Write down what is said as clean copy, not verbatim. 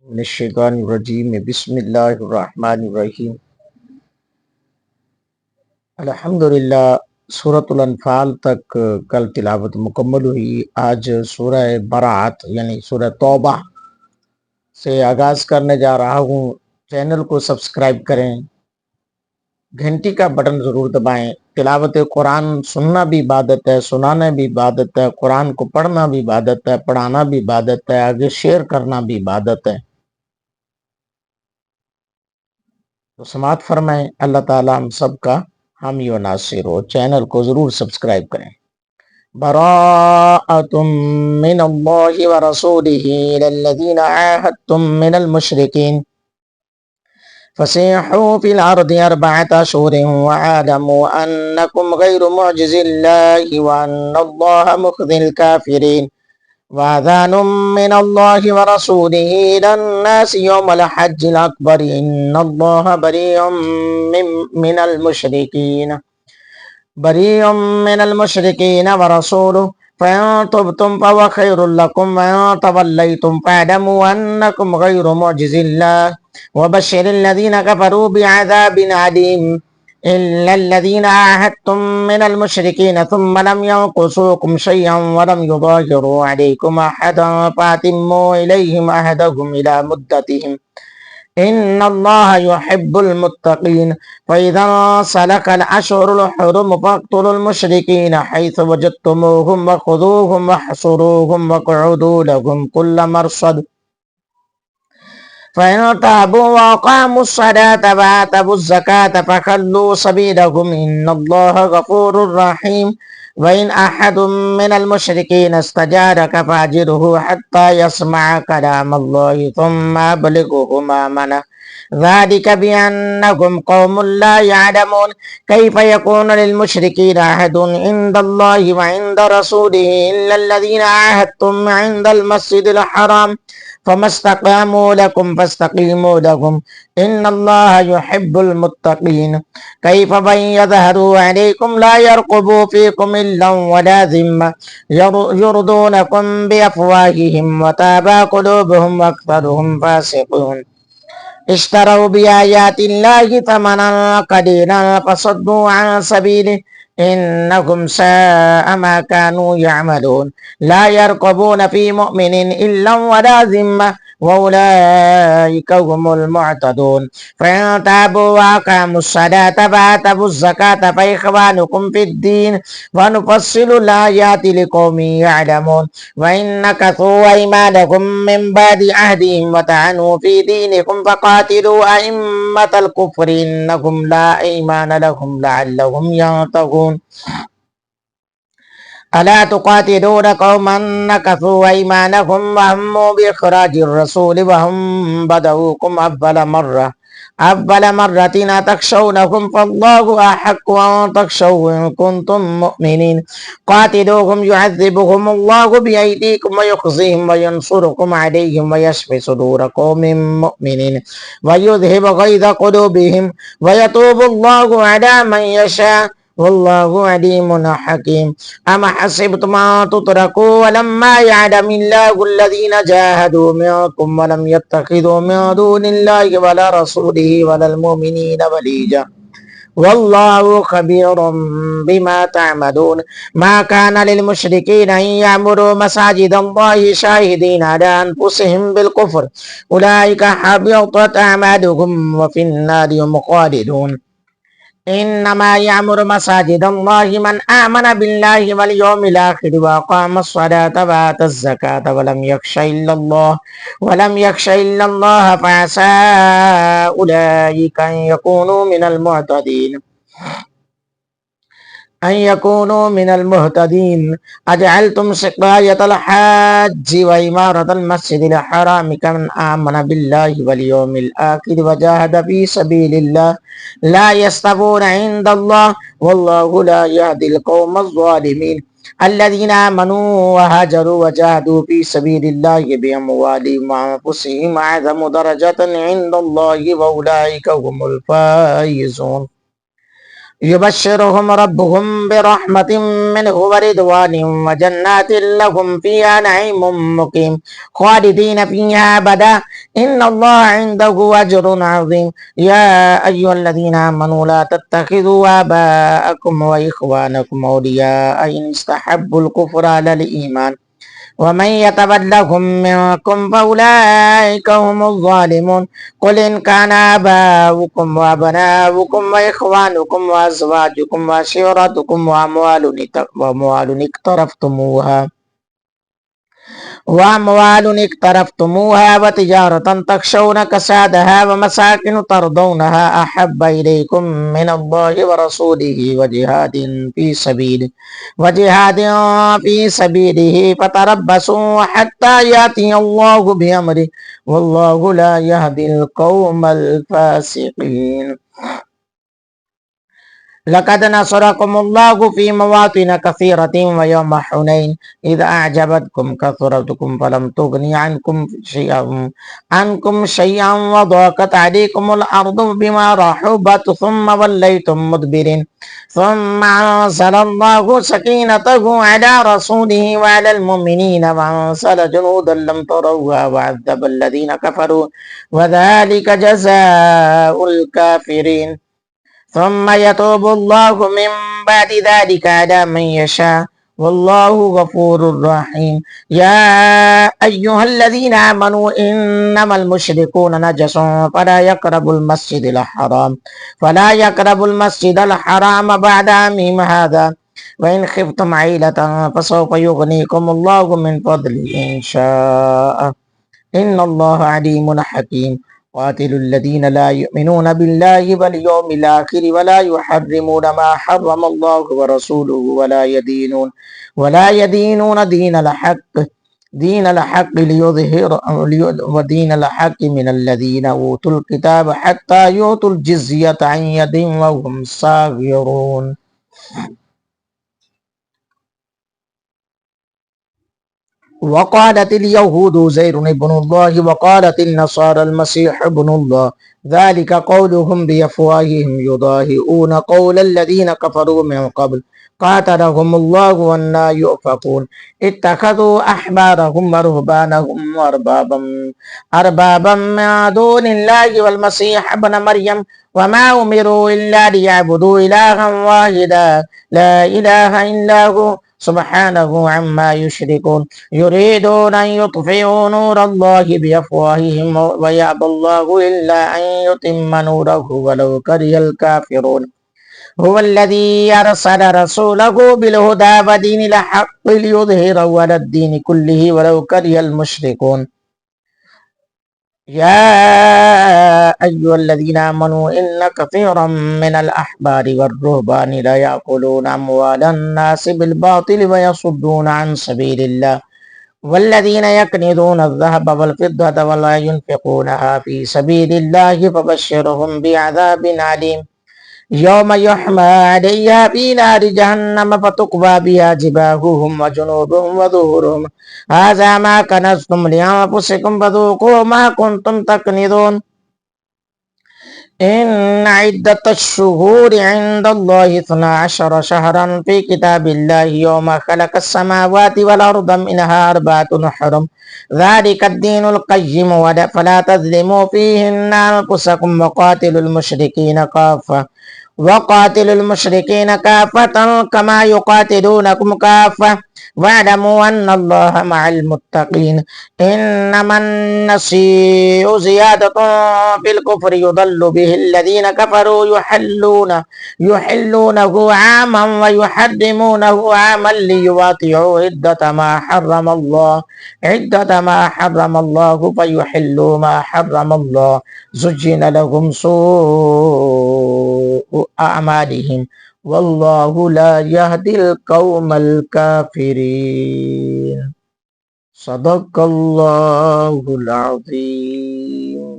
मिनश्शैतानिर्रजीम बिस्मिल्लाहिर्रहमानिर्रहीम। अल्हम्दुलिल्लाह। सूरतुल अनफाल तक कल तिलावत मुकम्मल हुई। आज सूरह बरात यानी सूरह तौबा से आगाज़ करने जा रहा हूँ। चैनल को सब्सक्राइब करें, घंटी का बटन ज़रूर दबाएं। तिलावत कुरान सुनना भी इबादत है, सुनाना भी इबादत है, कुरान को पढ़ना भी इबादत है, पढ़ाना भी इबादत है, आगे शेयर करना भी इबादत है। तो समात फरमाएं। अल्लाह ताला हम सब का हामी व नासिर हो। चैनल को जरूर सब्सक्राइब करें। बराअतुम मिनल्लाहि व रसूलिही इलल्लज़ीना आहदतुम मिनल मुशरिकीन फसीहू फिल अर्दि अर्बअत अशहुरिन वअलमू अन्नकुम गैरु मुअजिज़िल्लाहि व अन्नल्लाहा मुख़ज़िल काफ़िरीन वअज़ानुम मिनल्लाहि व रसूलिही इलन्नासि यौमल हज्जिल अकबर इन्नल्लाहा बरीउम मिनल मुशरिकीन व रसूलुहु फ़इन तुबतुम फ़हुव खैरुल लकुम व तवल्लैतुम फ़अलमू अन्नकुम गैरु मुअजिज़िल्लाह व बश्शिरिल लज़ीना कफ़रू बिअज़ाबिन अलीम इल्लल्लज़ीना आहदतुम मिनल मुशरिकीन थुम्मा लम यंकुसूकुम शयअन व लम युज़ाहिरू अलैकुम अहदन फ़अतिम्मू इलैहिम अहदहुम इला मुद्दतिहिम इन्नल्लाहा युहिब्बुल मुत्तक़ीन फ़इज़ा सलकल अशहुरुल हुरुम फ़क़्तुलुल मुशरिकीन हैथु वजदतुमूहुम वख़ुज़ूहुम वह्शुरूहुम वक़उदू लहुम कुल्ल मरसद फ़इन ताबू वअक़ामुस्सलाता वआतवुज़्ज़काता फ़ख़ल्लू सबीलहुम इन्नल्लाहा गफ़ूरुर रहीम वइन अहदुम मिनल मुशरिकीन इस्तजारक फ़अजिरहु हत्ता यस्मअ कलामल्लाहि थुम्मा अब्लिगहुहु मअमनह ज़ालिक बिअन्नहुम क़ौमुन ला यअलमून कैफ़ यकूनु लिलमुशरिकीन अहदुन इन्दल्लाहि व इन्द रसूलिहि इल्लल्लज़ीना आहदतुम इन्दल मस्जिदिल हराम फमस्तक़ामू लकुम फस्तक़ीमू लहुम इन्नल्लाहा युहिब्बुल मुत्तक़ीन कैफ़ वइन यज़हरू अलैकुम ला यरक़ुबू फ़ीकुम इल्लन वला ज़िम्मा युरदूनकुम बिअफ़वाहिहिम व ताबा क़ुलूबुहुम व अक्सरुहुम फ़ासिक़ून इश्तरौ बिआयातिल्लाहि थमनन क़लीलन फसद्दू अन सबीलिहि इन्नहुम साअ मा कानू यअमलून ला यरक़ुबून फ़ी मुअमिनिन इल्लन वला ज़िम्मा वउलाइका हुमुल मुअतदून फ़इन ताबू वअक़ामुस्सलाता वआतवुज़्ज़काता फ़इख़वानुकुम फ़िद्दीन वनुफ़स्सिलु आयाति लिक़ौमिन यअलमून वइन नकसू अयमानहुम मिन बअदि अहदिहिम वतअनू फ़ी दीनिकुम फ़क़ातिलू अइम्मतल कुफ़्रि इन्नहुम ला ईमान लहुम लअल्लहुम यंतहून अला तुक़ातिलून क़ौमन नकसू अयमानहुम वहम्मू बिइख़राजिर रसूल वहुम बदऊकुम अव्वल मर्रतिन अतख़शौनहुम फ़ल्लाहु अहक्कु अन तख़शौहु इन कुन्तुम मुअमिनीन क़ातिलूहुम युअज़्ज़िबुहुमुल्लाहु बिअयदीकुम वयुख़ज़िहिम वयंसुरुकुम अलैहिम वयश्फ़ि सुदूर क़ौमिन मुअमिनीन वयुज़हिब ग़ैज़ क़ुलूबिहिम वयतूबुल्लाहु अला मन यशा वल्लाहु अलीमुन हकीम अम हसिबतुम अन तुतरकू वलम्मा यअलमिल्लाहु अल्लज़ीना जाहदू मिनकुम वलम यत्तखिज़ू मिन दूनिल्लाहि वला रसूलिहि वलल मुमिनीना वलीजा वल्लाहु खबीरुम बिमा तअमलून मा कान लिल मुशरिकीन अन यअमुरू मसाजिदल्लाहि शाहिदीन अला अनफुसिहिम बिल कुफ्र उलाइका हबितत अअमालुहुम व फिन्नारि हुम खालिदून इन्नमा यअमुरु मसाजिदल्लाहि मन आमन बिल्लाहि वल यौमिल आखिर व अक़ामस्सलाता व आतज़्ज़काता वलम यख्श इल्लल्लाह फअसा उलाइका अन यकूनू मिनल मुहतदीन अजअलतुम सिक़ायतल हज्जि व इमारतल मस्जिदिल हराम कमन आमन बिल्लाहि वल यौमिल आखिर व जाहद फी सबीलिल्लाह ला यस्तवूना इंदल्लाह वल्लाहु ला यहदिल क़ौमज़ ज़ालिमीन अल्लज़ीना आमनू व हाजरू व जाहदू फी सबीलिल्लाहि बिअम्वालिहिम व अनफुसिहिम अअज़मु दरजतन इंदल्लाहि व उलाइका हुमुल फ़ाइज़ून يبشرهم ربهم برحمة منه ورضوان وجنات لهم فيها نعيم مقيم خالدين فيها أبدا إن الله عنده أجر عظيم يا أيها الذين آمنوا لا تتخذوا آباءكم وإخوانكم أولياء إن استحبوا الكفر على الإيمان ومن يتولهم منكم فأولئك هم الظالمون قل إن كان آباؤكم وأبناؤكم وإخوانكم وأزواجكم وعشيرتكم وأموال اقترفتموها وتجارة تخشون كسادها ومساكن ترضونها أحب إليكم من الله ورسوله وجهاد في سبيله فتربصوا حتى يأتي الله بأمره والله لا يهدي القوم الفاسقين لقد نصركم الله في مواطن كثيرة ويوم حنين إذا أعجبتكم كثرتكم فلم تغن عنكم شيئا وضاقت عليكم الأرض بما رحبت ثم وليتم مدبرين ثم أنزل الله سكينته على رسوله وعلى المؤمنين وأنزل جنودا لم تروها وعذب الذين كفروا وذلك جزاء الكافرين ثم يتوب الله من بعد ذلك على من يشاء والله غفور رحيم يا أيها الذين آمنوا إنما المشركون نجس فلا يقربوا المسجد الحرام بعد عامهم هذا وإن خفتم عيلة فسوف يغنيكم الله من فضله إن شاء إن الله عليم حكيم قاتلوا الذين لا يؤمنون بالله واليوم الآخر ولا يحرمون ما حرم الله ورسوله ولا يدينون دين الحق ودين الحق من الذين أوتوا الكتاب حتى يؤتوا الجزية عن يد وهم صاغرون وقالت اليهود زير ابن الله وقالت النصارى المسيح ابن الله ذلك قولهم بأفواههم يضاهئون قول الذين كفروا من قبل قاتلهم الله وأنى يؤفكون اتخذوا أحبارهم ورهبانهم أربابا من دون الله والمسيح ابن مريم وما أمروا إلا ليعبدوا إلها واحدا لا إله إلا هو سبحانه عما يشركون يريدون أن يطفئوا نور الله بأفواههم ويأبى الله إلا أن يتم نوره ولو كره الكافرون هو الذي أرسل رسوله بالهدى ودين الحق ليظهره على الدين كله ولو كره المشركون يا أيها الذين آمنوا إن كثيرا من الأحبار والرهبان لا يأكلون أموال الناس بالباطل ويصدون عن سبيل الله والذين يكنزون الذهب والفضة ولا ينفقونها في سبيل الله فبشرهم بعذاب أليم يوم يحمى عليها في نار جهنم فتقوى بها جباههم وجنوبهم وظهورهم هذا ما كنزتم لأنفسكم فذوقوا ما كنتم تكنزون إن عدة الشهور عند الله 12 شهرا في كتاب الله يوم خلق السماوات والأرض منها 4 حرم ذلك الدين القيم فلا تظلموا فيهن أنفسكم وقاتلوا المشركين كافة كما يقاتلونكم كافة واعلموا أن الله مع المتقين إنما النسيء زيادة في الكفر يضل به الذين كفروا يحلونه عاما ويحرمونه عاما ليواطعوا عدة ما حرم الله فيحلوا ما حرم الله زجن لهم سوء أعمالهم والله لا يهدي القوم الكافرين صدق الله العظيم